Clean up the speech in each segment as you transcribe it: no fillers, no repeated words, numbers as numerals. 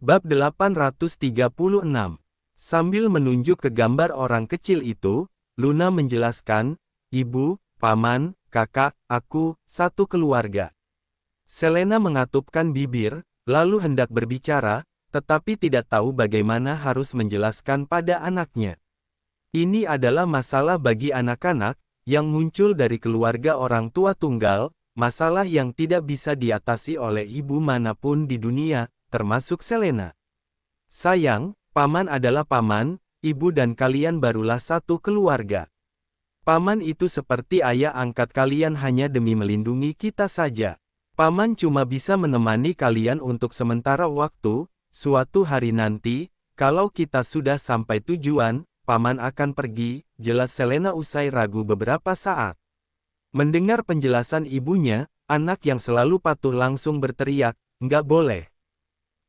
Bab 836. Sambil menunjuk ke gambar orang kecil itu, Luna menjelaskan, "Ibu, paman, kakak, aku, satu keluarga." Selena mengatupkan bibir, lalu hendak berbicara, tetapi tidak tahu bagaimana harus menjelaskan pada anaknya. Ini adalah masalah bagi anak-anak, yang muncul dari keluarga orang tua tunggal, masalah yang tidak bisa diatasi oleh ibu manapun di dunia, termasuk Selena. Sayang, paman adalah paman, ibu dan kalian barulah satu keluarga. Paman itu seperti ayah angkat kalian hanya demi melindungi kita saja. Paman cuma bisa menemani kalian untuk sementara waktu, suatu hari nanti, kalau kita sudah sampai tujuan, paman akan pergi, jelas Selena usai ragu beberapa saat. Mendengar penjelasan ibunya, anak yang selalu patuh langsung berteriak, "Nggak boleh.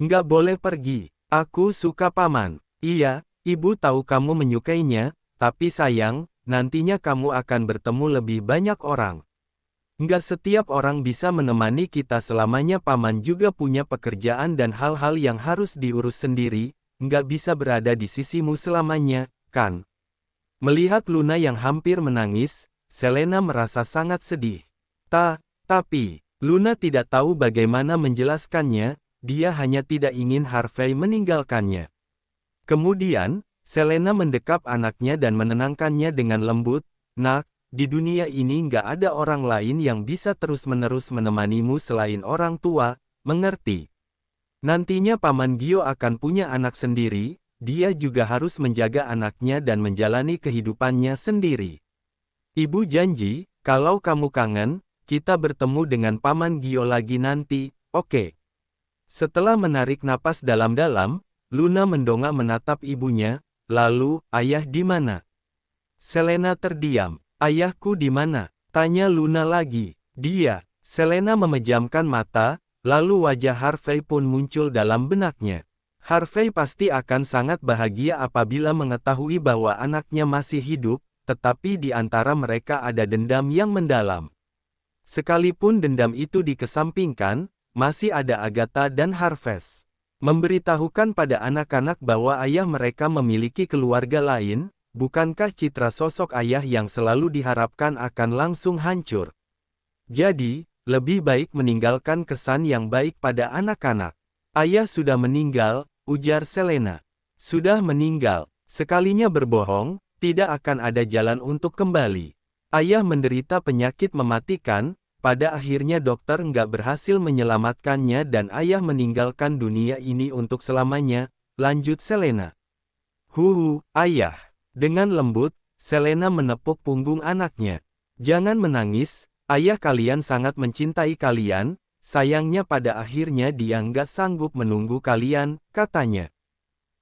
Nggak boleh pergi. Aku suka paman." "Iya, ibu tahu kamu menyukainya, tapi sayang, nantinya kamu akan bertemu lebih banyak orang. Nggak setiap orang bisa menemani kita selamanya. Paman juga punya pekerjaan dan hal-hal yang harus diurus sendiri, nggak bisa berada di sisimu selamanya, kan?" Melihat Luna yang hampir menangis, Selena merasa sangat sedih. Tapi, Luna tidak tahu bagaimana menjelaskannya, dia hanya tidak ingin Harvey meninggalkannya. Kemudian, Selena mendekap anaknya dan menenangkannya dengan lembut, "Nak, di dunia ini nggak ada orang lain yang bisa terus-menerus menemanimu selain orang tua, mengerti? Nantinya Paman Gio akan punya anak sendiri, dia juga harus menjaga anaknya dan menjalani kehidupannya sendiri. Ibu janji, kalau kamu kangen, kita bertemu dengan Paman Gio lagi nanti, oke?" Setelah menarik napas dalam-dalam, Luna mendongak menatap ibunya, lalu, "Ayah di mana?" Selena terdiam. "Ayahku di mana?" tanya Luna lagi. "Dia." Selena memejamkan mata, lalu wajah Harvey pun muncul dalam benaknya. Harvey pasti akan sangat bahagia apabila mengetahui bahwa anaknya masih hidup, tetapi di antara mereka ada dendam yang mendalam. Sekalipun dendam itu dikesampingkan, masih ada Agatha dan Harvest. Memberitahukan pada anak-anak bahwa ayah mereka memiliki keluarga lain, bukankah citra sosok ayah yang selalu diharapkan akan langsung hancur? Jadi, lebih baik meninggalkan kesan yang baik pada anak-anak. "Ayah sudah meninggal," ujar Selena. "Sudah meninggal. Sekalinya berbohong, tidak akan ada jalan untuk kembali. Ayah menderita penyakit mematikan, pada akhirnya dokter nggak berhasil menyelamatkannya dan ayah meninggalkan dunia ini untuk selamanya," lanjut Selena. Ayah." Dengan lembut, Selena menepuk punggung anaknya. "Jangan menangis, ayah kalian sangat mencintai kalian, sayangnya pada akhirnya dia nggak sanggup menunggu kalian," katanya.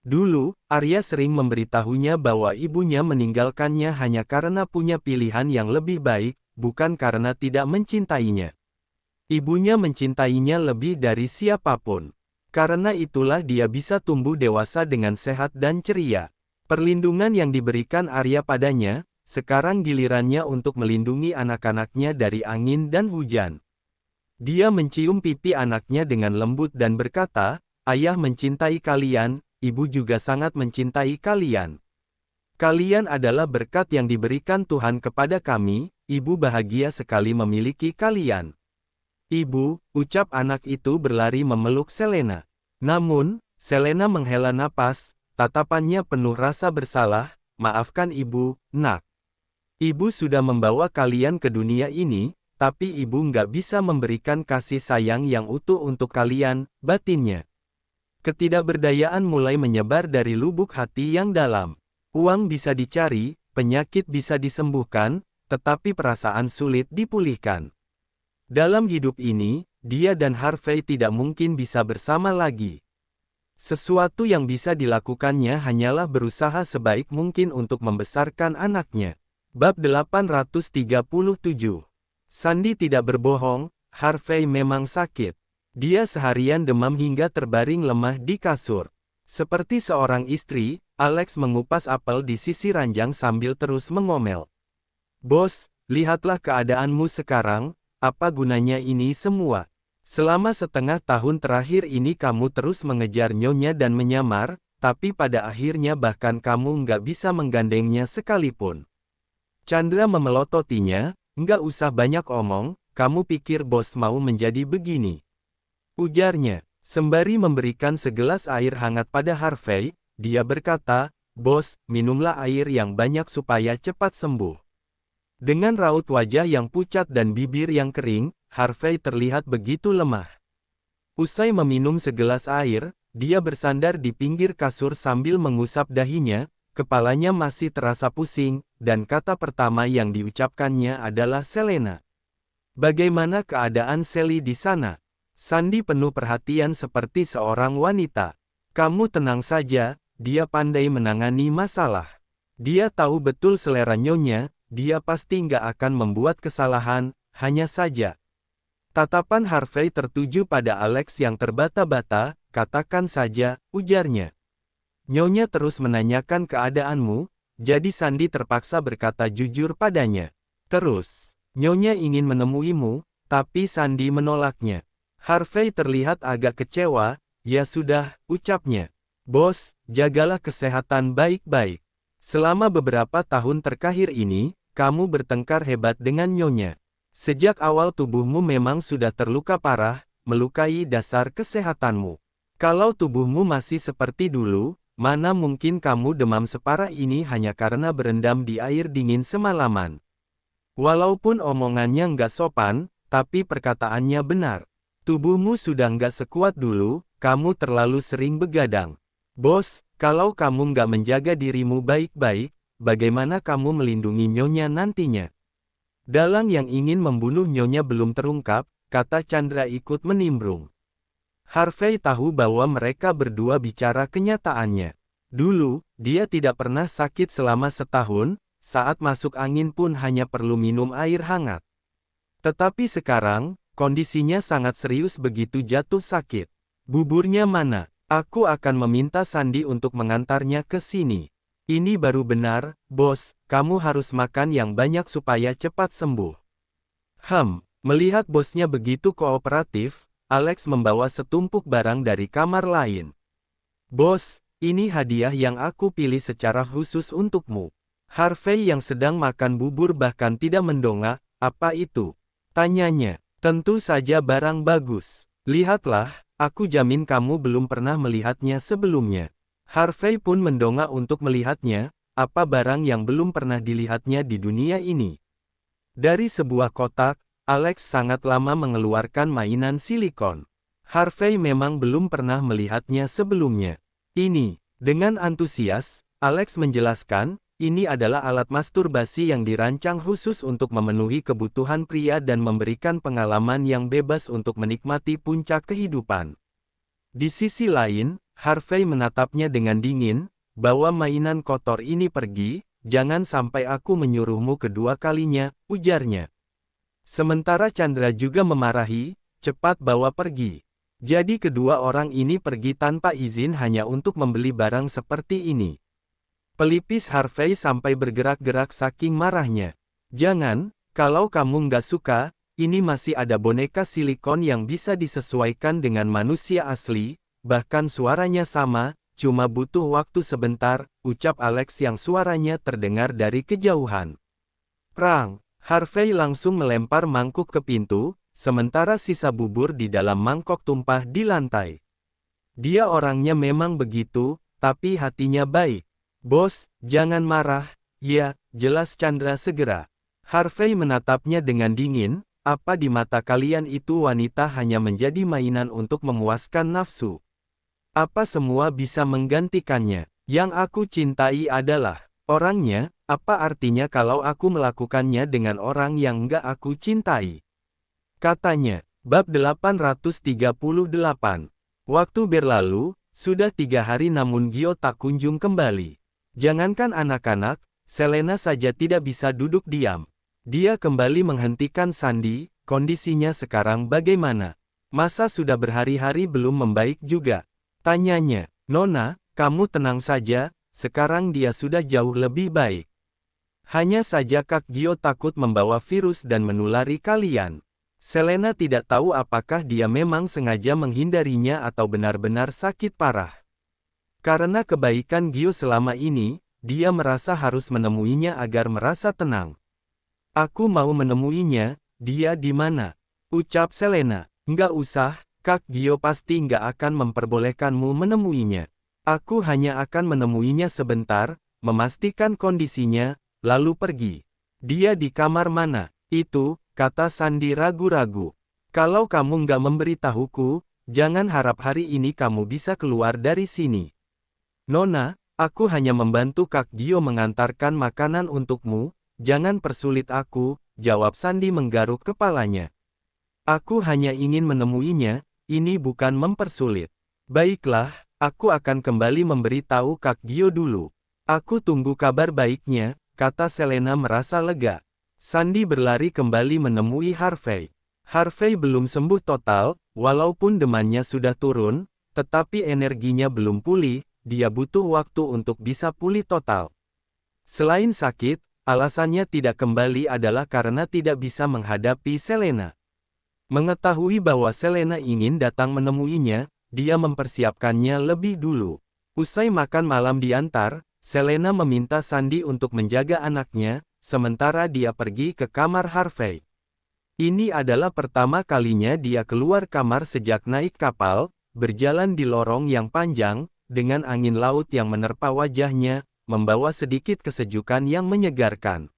Dulu, Arya sering memberitahunya bahwa ibunya meninggalkannya hanya karena punya pilihan yang lebih baik, bukan karena tidak mencintainya. Ibunya mencintainya lebih dari siapapun. Karena itulah dia bisa tumbuh dewasa dengan sehat dan ceria. Perlindungan yang diberikan Arya padanya, sekarang gilirannya untuk melindungi anak-anaknya dari angin dan hujan. Dia mencium pipi anaknya dengan lembut dan berkata, "Ayah mencintai kalian, ibu juga sangat mencintai kalian. Kalian adalah berkat yang diberikan Tuhan kepada kami, ibu bahagia sekali memiliki kalian." "Ibu," ucap anak itu berlari memeluk Selena. Namun, Selena menghela napas, tatapannya penuh rasa bersalah, "Maafkan ibu, nak. Ibu sudah membawa kalian ke dunia ini, tapi ibu nggak bisa memberikan kasih sayang yang utuh untuk kalian," batinnya. Ketidakberdayaan mulai menyebar dari lubuk hati yang dalam. Uang bisa dicari, penyakit bisa disembuhkan, tetapi perasaan sulit dipulihkan. Dalam hidup ini, dia dan Harvey tidak mungkin bisa bersama lagi. Sesuatu yang bisa dilakukannya hanyalah berusaha sebaik mungkin untuk membesarkan anaknya. Bab 837. Sandy tidak berbohong, Harvey memang sakit. Dia seharian demam hingga terbaring lemah di kasur. Seperti seorang istri, Alex mengupas apel di sisi ranjang sambil terus mengomel. "Bos, lihatlah keadaanmu sekarang, apa gunanya ini semua? Selama setengah tahun terakhir ini kamu terus mengejar Nyonya dan menyamar, tapi pada akhirnya bahkan kamu nggak bisa menggandengnya sekalipun. Chandra memelototinya, nggak usah banyak omong, kamu pikir bos mau menjadi begini? Ujarnya, sembari memberikan segelas air hangat pada Harvey, dia berkata, bos, minumlah air yang banyak supaya cepat sembuh. Dengan raut wajah yang pucat dan bibir yang kering, Harvey terlihat begitu lemah. Usai meminum segelas air, dia bersandar di pinggir kasur sambil mengusap dahinya, kepalanya masih terasa pusing, dan kata pertama yang diucapkannya adalah Selena. Bagaimana keadaan Sally di sana? Sandy penuh perhatian seperti seorang wanita. Kamu tenang saja, dia pandai menangani masalah. Dia tahu betul selera Nyonya, dia pasti nggak akan membuat kesalahan, hanya saja. Tatapan Harvey tertuju pada Alex yang terbata-bata, katakan saja, ujarnya. Nyonya terus menanyakan keadaanmu, jadi Sandy terpaksa berkata jujur padanya. Terus, Nyonya ingin menemuimu, tapi Sandy menolaknya. Harvey terlihat agak kecewa, ya sudah, ucapnya. Bos, jagalah kesehatan baik-baik. Selama beberapa tahun terakhir ini, kamu bertengkar hebat dengan Nyonya. Sejak awal tubuhmu memang sudah terluka parah, melukai dasar kesehatanmu. Kalau tubuhmu masih seperti dulu, mana mungkin kamu demam separah ini hanya karena berendam di air dingin semalaman. Walaupun omongannya nggak sopan, tapi perkataannya benar. Tubuhmu sudah nggak sekuat dulu, kamu terlalu sering begadang. Bos, kalau kamu nggak menjaga dirimu baik-baik, bagaimana kamu melindungi Nyonya nantinya? Dalang yang ingin membunuh Nyonya belum terungkap, kata Chandra ikut menimbrung. Harvey tahu bahwa mereka berdua bicara kenyataannya. Dulu, dia tidak pernah sakit selama setahun, saat masuk angin pun hanya perlu minum air hangat. Tetapi sekarang, kondisinya sangat serius begitu jatuh sakit. Buburnya mana? Aku akan meminta Sandy untuk mengantarnya ke sini. Ini baru benar, bos, kamu harus makan yang banyak supaya cepat sembuh. Melihat bosnya begitu kooperatif, Alex membawa setumpuk barang dari kamar lain. Bos, ini hadiah yang aku pilih secara khusus untukmu. Harvey yang sedang makan bubur bahkan tidak mendongak, apa itu? Tanyanya. Tentu saja barang bagus. Lihatlah, aku jamin kamu belum pernah melihatnya sebelumnya. Harvey pun mendongak untuk melihatnya, apa barang yang belum pernah dilihatnya di dunia ini. Dari sebuah kotak, Alex sangat lama mengeluarkan mainan silikon. Harvey memang belum pernah melihatnya sebelumnya. Ini, dengan antusias, Alex menjelaskan, ini adalah alat masturbasi yang dirancang khusus untuk memenuhi kebutuhan pria dan memberikan pengalaman yang bebas untuk menikmati puncak kehidupan. Di sisi lain, Harvey menatapnya dengan dingin, bawa mainan kotor ini pergi, jangan sampai aku menyuruhmu kedua kalinya, ujarnya. Sementara Chandra juga memarahi, cepat bawa pergi. Jadi kedua orang ini pergi tanpa izin hanya untuk membeli barang seperti ini. Pelipis Harvey sampai bergerak-gerak saking marahnya. Jangan, kalau kamu nggak suka, ini masih ada boneka silikon yang bisa disesuaikan dengan manusia asli, bahkan suaranya sama, cuma butuh waktu sebentar, ucap Alex yang suaranya terdengar dari kejauhan. Prang, Harvey langsung melempar mangkuk ke pintu, sementara sisa bubur di dalam mangkok tumpah di lantai. Dia orangnya memang begitu, tapi hatinya baik. Bos, jangan marah, ya, jelas Chandra segera. Harvey menatapnya dengan dingin, apa di mata kalian itu wanita hanya menjadi mainan untuk memuaskan nafsu? Apa semua bisa menggantikannya? Yang aku cintai adalah orangnya, apa artinya kalau aku melakukannya dengan orang yang enggak aku cintai? Katanya, bab 838. Waktu berlalu, sudah 3 hari namun Gio tak kunjung kembali. Jangankan anak-anak, Selena saja tidak bisa duduk diam. Dia kembali menghentikan Sandy, kondisinya sekarang bagaimana? Masa sudah berhari-hari belum membaik juga? Tanyanya, Nona, kamu tenang saja, sekarang dia sudah jauh lebih baik. Hanya saja Kak Gio takut membawa virus dan menulari kalian. Selena tidak tahu apakah dia memang sengaja menghindarinya atau benar-benar sakit parah. Karena kebaikan Gio selama ini, dia merasa harus menemuinya agar merasa tenang. Aku mau menemuinya, dia di mana? Ucap Selena. Nggak usah, Kak Gio pasti nggak akan memperbolehkanmu menemuinya. Aku hanya akan menemuinya sebentar, memastikan kondisinya, lalu pergi. Dia di kamar mana? Itu, kata Sandy ragu-ragu. Kalau kamu nggak memberitahuku, jangan harap hari ini kamu bisa keluar dari sini. Nona, aku hanya membantu Kak Gio mengantarkan makanan untukmu, jangan persulit aku, jawab Sandy menggaruk kepalanya. Aku hanya ingin menemuinya, ini bukan mempersulit. Baiklah, aku akan kembali memberitahu Kak Gio dulu. Aku tunggu kabar baiknya, kata Selena merasa lega. Sandy berlari kembali menemui Harvey. Harvey belum sembuh total, walaupun demamnya sudah turun, tetapi energinya belum pulih, dia butuh waktu untuk bisa pulih total. Selain sakit, alasannya tidak kembali adalah karena tidak bisa menghadapi Selena. Mengetahui bahwa Selena ingin datang menemuinya, dia mempersiapkannya lebih dulu. Usai makan malam diantar, Selena meminta Sandy untuk menjaga anaknya, sementara dia pergi ke kamar Harvey. Ini adalah pertama kalinya dia keluar kamar sejak naik kapal, berjalan di lorong yang panjang, dengan angin laut yang menerpa wajahnya, membawa sedikit kesejukan yang menyegarkan.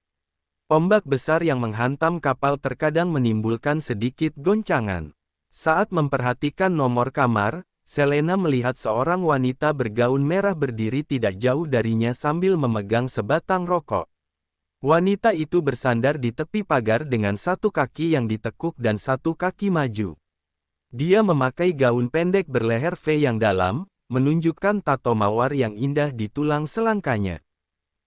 Ombak besar yang menghantam kapal terkadang menimbulkan sedikit goncangan. Saat memperhatikan nomor kamar, Selena melihat seorang wanita bergaun merah berdiri tidak jauh darinya sambil memegang sebatang rokok. Wanita itu bersandar di tepi pagar dengan satu kaki yang ditekuk dan satu kaki maju. Dia memakai gaun pendek berleher V yang dalam, menunjukkan tato mawar yang indah di tulang selangkanya.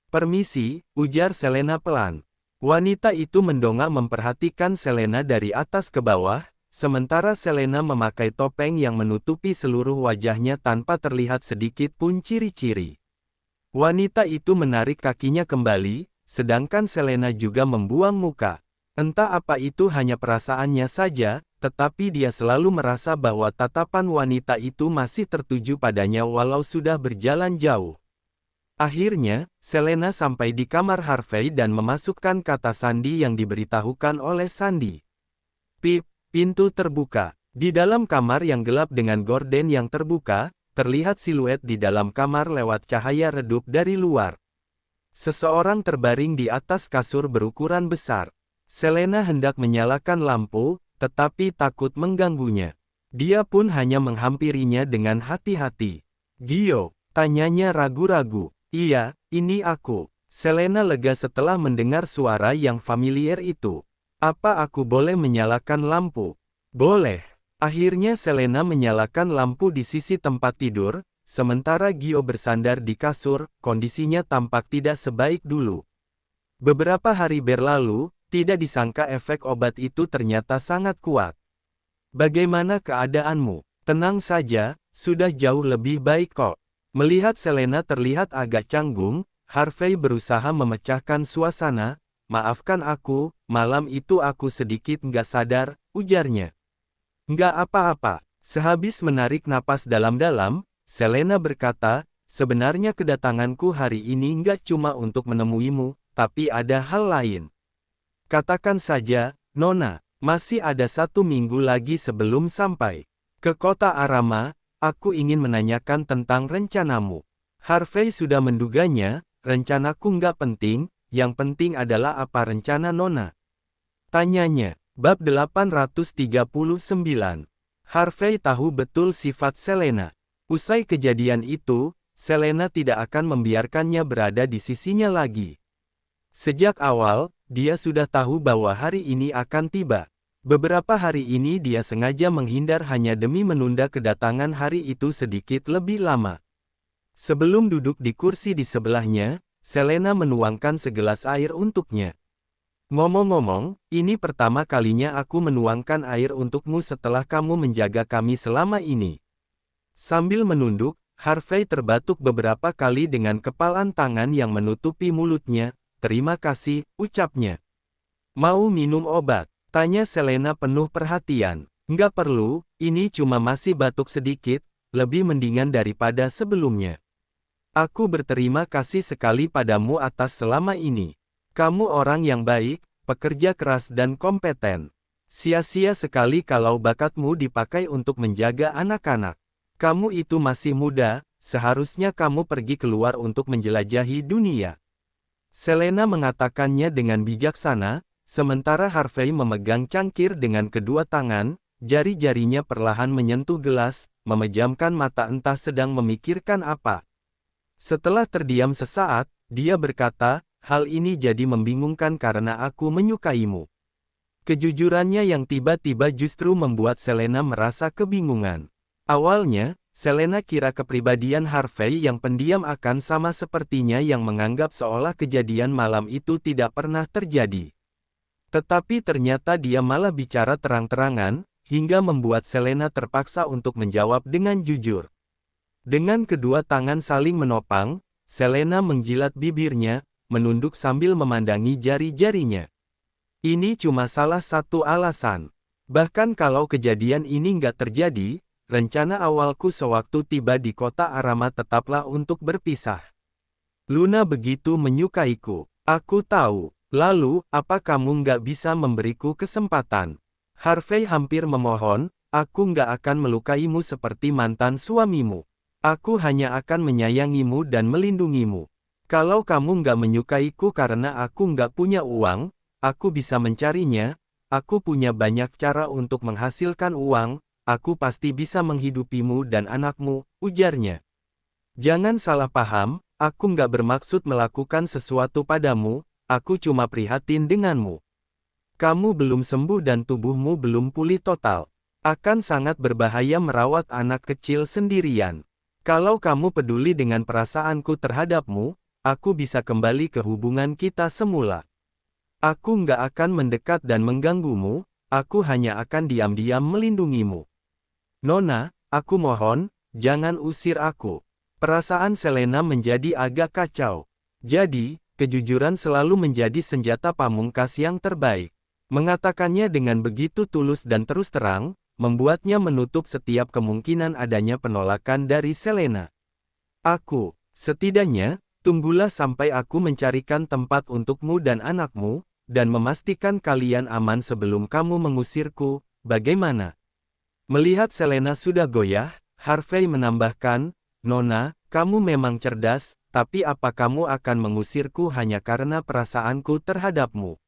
"Permisi," ujar Selena pelan. Wanita itu mendongak memperhatikan Selena dari atas ke bawah, sementara Selena memakai topeng yang menutupi seluruh wajahnya tanpa terlihat sedikit pun ciri-ciri. Wanita itu menarik kakinya kembali, sedangkan Selena juga membuang muka. Entah apa itu hanya perasaannya saja, tetapi dia selalu merasa bahwa tatapan wanita itu masih tertuju padanya walau sudah berjalan jauh. Akhirnya, Selena sampai di kamar Harvey dan memasukkan kata Sandy yang diberitahukan oleh Sandy. Pip, pintu terbuka. Di dalam kamar yang gelap dengan gorden yang terbuka, terlihat siluet di dalam kamar lewat cahaya redup dari luar. Seseorang terbaring di atas kasur berukuran besar. Selena hendak menyalakan lampu, tetapi takut mengganggunya. Dia pun hanya menghampirinya dengan hati-hati. "Gio?" tanyanya ragu-ragu. "Iya, ini aku." Selena lega setelah mendengar suara yang familiar itu. "Apa aku boleh menyalakan lampu?" "Boleh." Akhirnya Selena menyalakan lampu di sisi tempat tidur, sementara Gio bersandar di kasur, kondisinya tampak tidak sebaik dulu. Beberapa hari berlalu, tidak disangka efek obat itu ternyata sangat kuat. "Bagaimana keadaanmu?" "Tenang saja, sudah jauh lebih baik kok." Melihat Selena terlihat agak canggung, Harvey berusaha memecahkan suasana. "Maafkan aku, malam itu aku sedikit nggak sadar," ujarnya. "Nggak apa-apa." Sehabis menarik napas dalam-dalam, Selena berkata, "Sebenarnya kedatanganku hari ini nggak cuma untuk menemuimu, tapi ada hal lain." "Katakan saja, Nona, masih ada 1 minggu lagi sebelum sampai ke kota Arama. Aku ingin menanyakan tentang rencanamu." Harvey sudah menduganya, "Rencanaku nggak penting, yang penting adalah apa rencana Nona?" tanyanya. Bab 839. Harvey tahu betul sifat Selena. Usai kejadian itu, Selena tidak akan membiarkannya berada di sisinya lagi. Sejak awal, dia sudah tahu bahwa hari ini akan tiba. Beberapa hari ini dia sengaja menghindar hanya demi menunda kedatangan hari itu sedikit lebih lama. Sebelum duduk di kursi di sebelahnya, Selena menuangkan segelas air untuknya. "Ngomong-ngomong, ini pertama kalinya aku menuangkan air untukmu setelah kamu menjaga kami selama ini." Sambil menunduk, Harvey terbatuk beberapa kali dengan kepalan tangan yang menutupi mulutnya. "Terima kasih," ucapnya. "Mau minum obat?" Tanya Selena penuh perhatian. Nggak perlu, ini cuma masih batuk sedikit, lebih mendingan daripada sebelumnya. Aku berterima kasih sekali padamu atas selama ini. Kamu orang yang baik, pekerja keras dan kompeten. Sia-sia sekali kalau bakatmu dipakai untuk menjaga anak-anak. Kamu itu masih muda, seharusnya kamu pergi keluar untuk menjelajahi dunia. Selena mengatakannya dengan bijaksana, sementara Harvey memegang cangkir dengan kedua tangan, jari-jarinya perlahan menyentuh gelas, memejamkan mata entah sedang memikirkan apa. Setelah terdiam sesaat, dia berkata, hal ini jadi membingungkan karena aku menyukaimu. Kejujurannya yang tiba-tiba justru membuat Selena merasa kebingungan. Awalnya, Selena kira kepribadian Harvey yang pendiam akan sama sepertinya yang menganggap seolah kejadian malam itu tidak pernah terjadi. Tetapi ternyata dia malah bicara terang-terangan, hingga membuat Selena terpaksa untuk menjawab dengan jujur. Dengan kedua tangan saling menopang, Selena menjilat bibirnya, menunduk sambil memandangi jari-jarinya. Ini cuma salah satu alasan. Bahkan kalau kejadian ini nggak terjadi, rencana awalku sewaktu tiba di kota Arama tetaplah untuk berpisah. Luna begitu menyukaiku. Aku tahu. Lalu, apa kamu nggak bisa memberiku kesempatan? Harvey hampir memohon, aku nggak akan melukaimu seperti mantan suamimu. Aku hanya akan menyayangimu dan melindungimu. Kalau kamu nggak menyukaiku karena aku nggak punya uang, aku bisa mencarinya, aku punya banyak cara untuk menghasilkan uang, aku pasti bisa menghidupimu dan anakmu, ujarnya. Jangan salah paham, aku nggak bermaksud melakukan sesuatu padamu, aku cuma prihatin denganmu. Kamu belum sembuh dan tubuhmu belum pulih total. Akan sangat berbahaya merawat anak kecil sendirian. Kalau kamu peduli dengan perasaanku terhadapmu, aku bisa kembali ke hubungan kita semula. Aku nggak akan mendekat dan mengganggumu, aku hanya akan diam-diam melindungimu. Nona, aku mohon, jangan usir aku. Perasaan Selena menjadi agak kacau. Jadi, kejujuran selalu menjadi senjata pamungkas yang terbaik. Mengatakannya dengan begitu tulus dan terus terang, membuatnya menutup setiap kemungkinan adanya penolakan dari Selena. Setidaknya, tunggulah sampai aku mencarikan tempat untukmu dan anakmu, dan memastikan kalian aman sebelum kamu mengusirku, bagaimana? Melihat Selena sudah goyah, Harvey menambahkan, Nona, kamu memang cerdas, tapi apa kamu akan mengusirku hanya karena perasaanku terhadapmu?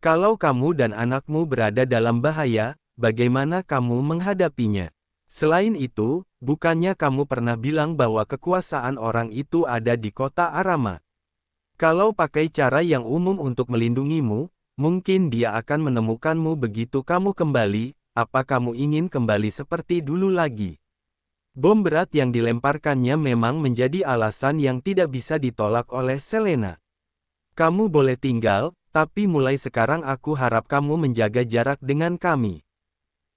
Kalau kamu dan anakmu berada dalam bahaya, bagaimana kamu menghadapinya? Selain itu, bukannya kamu pernah bilang bahwa kekuasaan orang itu ada di kota Arama? Kalau pakai cara yang umum untuk melindungimu, mungkin dia akan menemukanmu begitu kamu kembali, apa kamu ingin kembali seperti dulu lagi? Bom berat yang dilemparkannya memang menjadi alasan yang tidak bisa ditolak oleh Selena. Kamu boleh tinggal, tapi mulai sekarang aku harap kamu menjaga jarak dengan kami.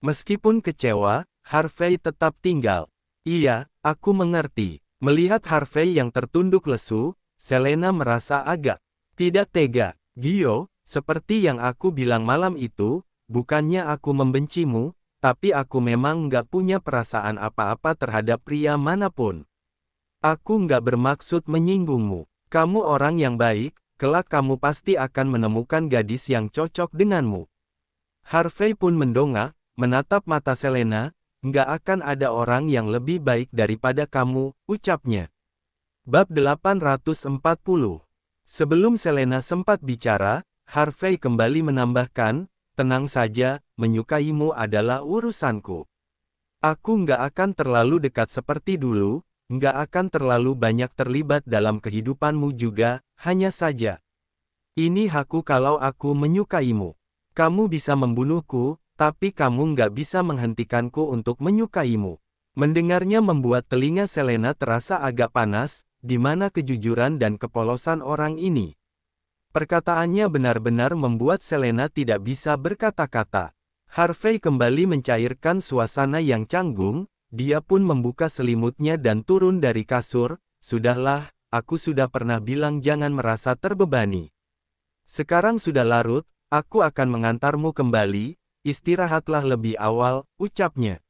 Meskipun kecewa, Harvey tetap tinggal. Iya, aku mengerti. Melihat Harvey yang tertunduk lesu, Selena merasa agak tidak tega. Gio, seperti yang aku bilang malam itu, bukannya aku membencimu, tapi aku memang nggak punya perasaan apa-apa terhadap pria manapun. Aku nggak bermaksud menyinggungmu. Kamu orang yang baik, kelak kamu pasti akan menemukan gadis yang cocok denganmu. Harvey pun mendongak, menatap mata Selena, nggak akan ada orang yang lebih baik daripada kamu, ucapnya. Bab 840. Sebelum Selena sempat bicara, Harvey kembali menambahkan, tenang saja, menyukaimu adalah urusanku. Aku nggak akan terlalu dekat seperti dulu, nggak akan terlalu banyak terlibat dalam kehidupanmu juga, hanya saja. Ini hakku kalau aku menyukaimu. Kamu bisa membunuhku, tapi kamu nggak bisa menghentikanku untuk menyukaimu. Mendengarnya membuat telinga Selena terasa agak panas, di mana kejujuran dan kepolosan orang ini. Perkataannya benar-benar membuat Selena tidak bisa berkata-kata. Harvey kembali mencairkan suasana yang canggung, dia pun membuka selimutnya dan turun dari kasur, sudahlah, aku sudah pernah bilang jangan merasa terbebani. Sekarang sudah larut, aku akan mengantarmu kembali, istirahatlah lebih awal, ucapnya.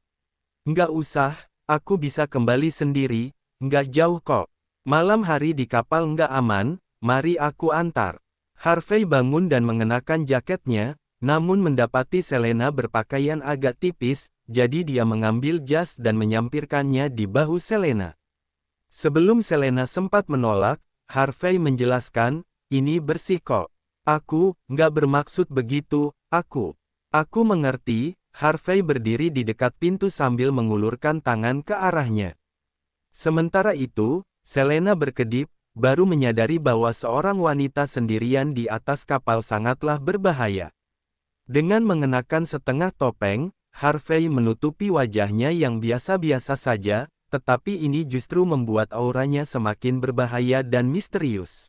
Nggak usah, aku bisa kembali sendiri, nggak jauh kok. Malam hari di kapal nggak aman, mari aku antar. Harvey bangun dan mengenakan jaketnya, namun mendapati Selena berpakaian agak tipis, jadi dia mengambil jas dan menyampirkannya di bahu Selena. Sebelum Selena sempat menolak, Harvey menjelaskan, ini bersih kok. Aku, nggak bermaksud begitu, Aku mengerti. Harvey berdiri di dekat pintu sambil mengulurkan tangan ke arahnya. Sementara itu, Selena berkedip, baru menyadari bahwa seorang wanita sendirian di atas kapal sangatlah berbahaya. Dengan mengenakan setengah topeng, Harvey menutupi wajahnya yang biasa-biasa saja, tetapi ini justru membuat auranya semakin berbahaya dan misterius.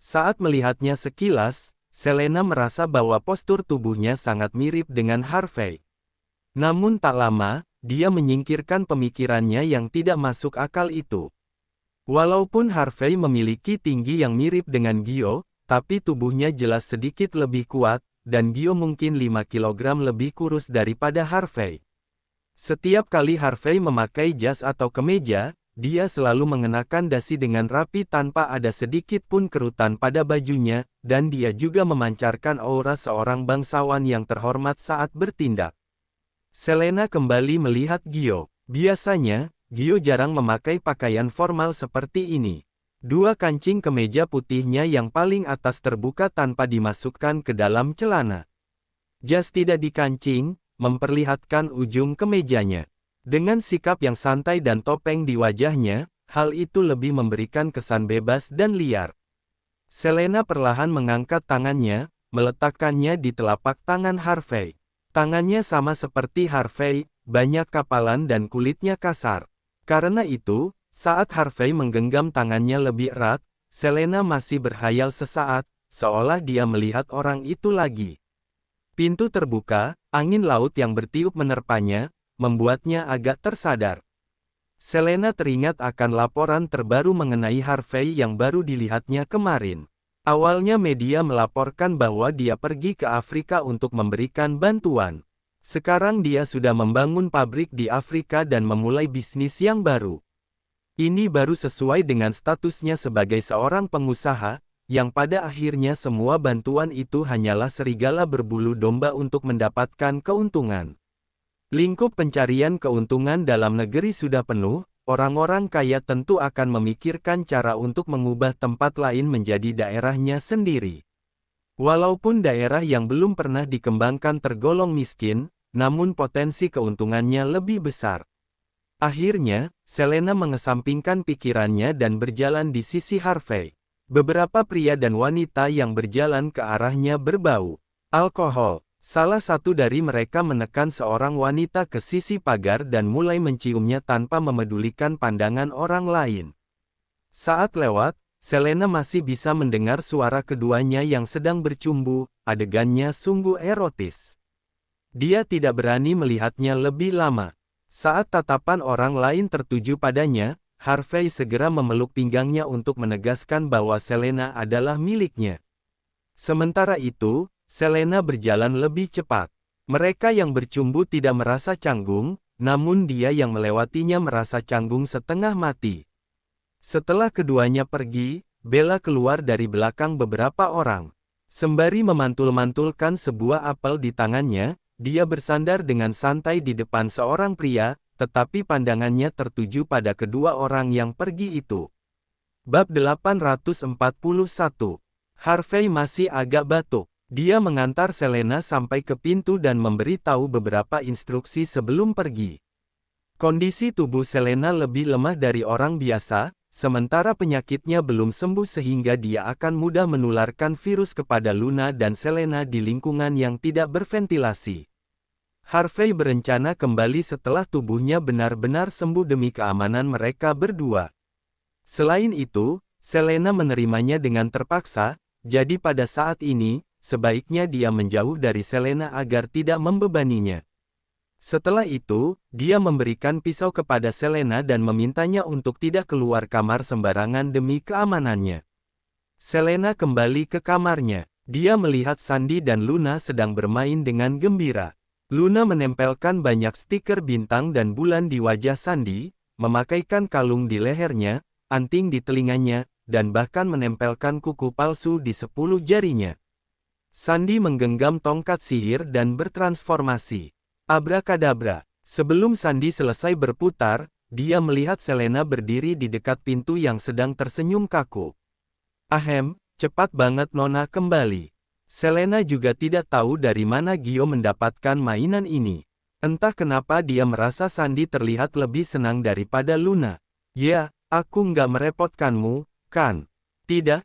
Saat melihatnya sekilas, Selena merasa bahwa postur tubuhnya sangat mirip dengan Harvey. Namun tak lama, dia menyingkirkan pemikirannya yang tidak masuk akal itu. Walaupun Harvey memiliki tinggi yang mirip dengan Gio, tapi tubuhnya jelas sedikit lebih kuat, dan Gio mungkin 5 kilogram lebih kurus daripada Harvey. Setiap kali Harvey memakai jas atau kemeja, dia selalu mengenakan dasi dengan rapi tanpa ada sedikit pun kerutan pada bajunya, dan dia juga memancarkan aura seorang bangsawan yang terhormat saat bertindak. Selena kembali melihat Gio. Biasanya, Gio jarang memakai pakaian formal seperti ini. Dua kancing kemeja putihnya yang paling atas terbuka tanpa dimasukkan ke dalam celana. Jas tidak dikancing, memperlihatkan ujung kemejanya. Dengan sikap yang santai dan topeng di wajahnya, hal itu lebih memberikan kesan bebas dan liar. Selena perlahan mengangkat tangannya, meletakkannya di telapak tangan Harvey. Tangannya sama seperti Harvey, banyak kapalan dan kulitnya kasar. Karena itu, saat Harvey menggenggam tangannya lebih erat, Selena masih berhayal sesaat, seolah dia melihat orang itu lagi. Pintu terbuka, angin laut yang bertiup menerpanya, membuatnya agak tersadar. Selena teringat akan laporan terbaru mengenai Harvey yang baru dilihatnya kemarin. Awalnya media melaporkan bahwa dia pergi ke Afrika untuk memberikan bantuan. Sekarang dia sudah membangun pabrik di Afrika dan memulai bisnis yang baru. Ini baru sesuai dengan statusnya sebagai seorang pengusaha, yang pada akhirnya semua bantuan itu hanyalah serigala berbulu domba untuk mendapatkan keuntungan. Lingkup pencarian keuntungan dalam negeri sudah penuh, orang-orang kaya tentu akan memikirkan cara untuk mengubah tempat lain menjadi daerahnya sendiri. Walaupun daerah yang belum pernah dikembangkan tergolong miskin, namun potensi keuntungannya lebih besar. Akhirnya, Selena mengesampingkan pikirannya dan berjalan di sisi Harvey. Beberapa pria dan wanita yang berjalan ke arahnya berbau alkohol. Salah satu dari mereka menekan seorang wanita ke sisi pagar dan mulai menciumnya tanpa memedulikan pandangan orang lain. Saat lewat, Selena masih bisa mendengar suara keduanya yang sedang bercumbu, adegannya sungguh erotis. Dia tidak berani melihatnya lebih lama. Saat tatapan orang lain tertuju padanya, Harvey segera memeluk pinggangnya untuk menegaskan bahwa Selena adalah miliknya. Sementara itu, Selena berjalan lebih cepat. Mereka yang bercumbu tidak merasa canggung, namun dia yang melewatinya merasa canggung setengah mati. Setelah keduanya pergi, Bella keluar dari belakang beberapa orang. Sembari memantul-mantulkan sebuah apel di tangannya, dia bersandar dengan santai di depan seorang pria, tetapi pandangannya tertuju pada kedua orang yang pergi itu. Bab 841. Harvey masih agak batuk. Dia mengantar Selena sampai ke pintu dan memberi tahu beberapa instruksi sebelum pergi. Kondisi tubuh Selena lebih lemah dari orang biasa, sementara penyakitnya belum sembuh sehingga dia akan mudah menularkan virus kepada Luna dan Selena di lingkungan yang tidak berventilasi. Harvey berencana kembali setelah tubuhnya benar-benar sembuh demi keamanan mereka berdua. Selain itu, Selena menerimanya dengan terpaksa, jadi pada saat ini, sebaiknya dia menjauh dari Selena agar tidak membebaninya. Setelah itu, dia memberikan pisau kepada Selena dan memintanya untuk tidak keluar kamar sembarangan demi keamanannya. Selena kembali ke kamarnya. Dia melihat Sandy dan Luna sedang bermain dengan gembira. Luna menempelkan banyak stiker bintang dan bulan di wajah Sandy, memakaikan kalung di lehernya, anting di telinganya, dan bahkan menempelkan kuku palsu di 10 jarinya. Sandy menggenggam tongkat sihir dan bertransformasi. Abrakadabra. Sebelum Sandy selesai berputar, dia melihat Selena berdiri di dekat pintu yang sedang tersenyum kaku. Ahem, cepat banget Nona kembali. Selena juga tidak tahu dari mana Gio mendapatkan mainan ini. Entah kenapa dia merasa Sandy terlihat lebih senang daripada Luna. Ya, aku nggak merepotkanmu, kan? Tidak,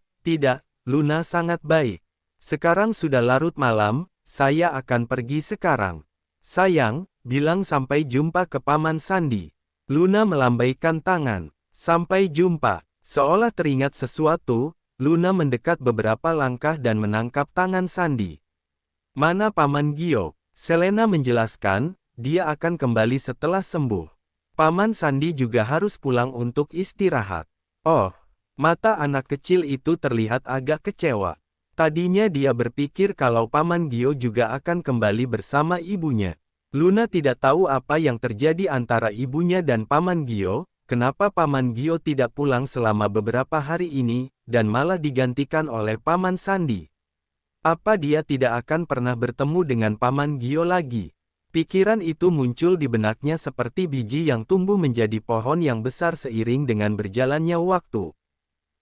Luna sangat baik. Sekarang sudah larut malam, saya akan pergi sekarang. Sayang, bilang sampai jumpa ke Paman Sandy. Luna melambaikan tangan. Sampai jumpa. Seolah teringat sesuatu, Luna mendekat beberapa langkah dan menangkap tangan Sandy. Mana Paman Gio? Selena menjelaskan, dia akan kembali setelah sembuh. Paman Sandy juga harus pulang untuk istirahat. Oh, mata anak kecil itu terlihat agak kecewa. Tadinya dia berpikir kalau Paman Gio juga akan kembali bersama ibunya. Luna tidak tahu apa yang terjadi antara ibunya dan Paman Gio, kenapa Paman Gio tidak pulang selama beberapa hari ini, dan malah digantikan oleh Paman Sandy. Apa dia tidak akan pernah bertemu dengan Paman Gio lagi? Pikiran itu muncul di benaknya seperti biji yang tumbuh menjadi pohon yang besar seiring dengan berjalannya waktu.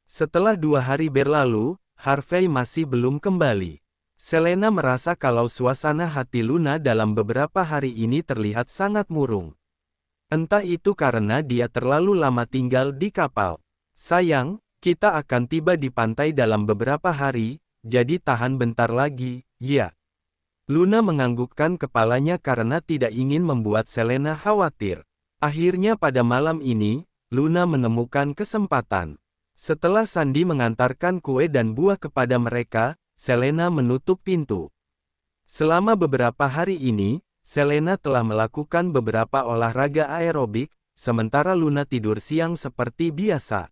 Setelah 2 hari berlalu, Harvey masih belum kembali. Selena merasa kalau suasana hati Luna dalam beberapa hari ini terlihat sangat murung. Entah itu karena dia terlalu lama tinggal di kapal. Sayang, kita akan tiba di pantai dalam beberapa hari, jadi tahan bentar lagi, ya. Luna menganggukkan kepalanya karena tidak ingin membuat Selena khawatir. Akhirnya pada malam ini, Luna menemukan kesempatan. Setelah Sandy mengantarkan kue dan buah kepada mereka, Selena menutup pintu. Selama beberapa hari ini, Selena telah melakukan beberapa olahraga aerobik, sementara Luna tidur siang seperti biasa.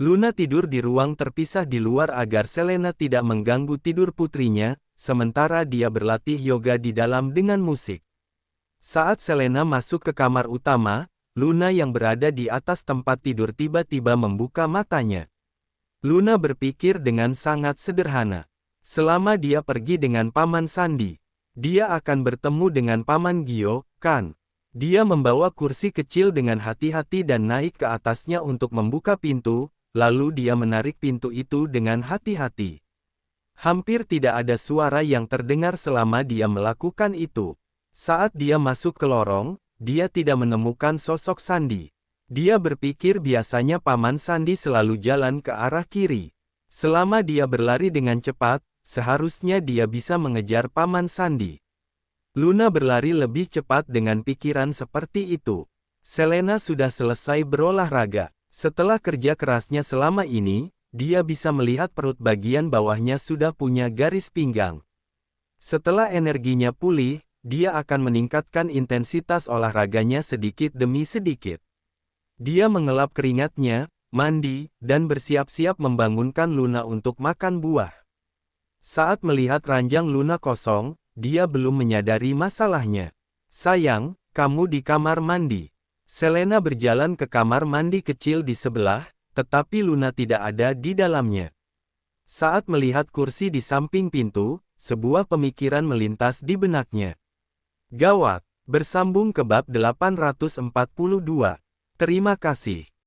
Luna tidur di ruang terpisah di luar agar Selena tidak mengganggu tidur putrinya, sementara dia berlatih yoga di dalam dengan musik. Saat Selena masuk ke kamar utama, Luna yang berada di atas tempat tidur tiba-tiba membuka matanya. Luna berpikir dengan sangat sederhana. Selama dia pergi dengan Paman Sandy, dia akan bertemu dengan Paman Gio, kan? Dia membawa kursi kecil dengan hati-hati dan naik ke atasnya untuk membuka pintu, lalu dia menarik pintu itu dengan hati-hati. Hampir tidak ada suara yang terdengar selama dia melakukan itu. Saat dia masuk ke lorong, dia tidak menemukan sosok Sandy. Dia berpikir biasanya Paman Sandy selalu jalan ke arah kiri. Selama dia berlari dengan cepat, seharusnya dia bisa mengejar Paman Sandy. Luna berlari lebih cepat dengan pikiran seperti itu. Selena sudah selesai berolahraga. Setelah kerja kerasnya selama ini, dia bisa melihat perut bagian bawahnya sudah punya garis pinggang. Setelah energinya pulih, dia akan meningkatkan intensitas olahraganya sedikit demi sedikit. Dia mengelap keringatnya, mandi, dan bersiap-siap membangunkan Luna untuk makan buah. Saat melihat ranjang Luna kosong, dia belum menyadari masalahnya. Sayang, kamu di kamar mandi. Selena berjalan ke kamar mandi kecil di sebelah, tetapi Luna tidak ada di dalamnya. Saat melihat kursi di samping pintu, sebuah pemikiran melintas di benaknya. Gawat, bersambung ke bab 842. Terima kasih.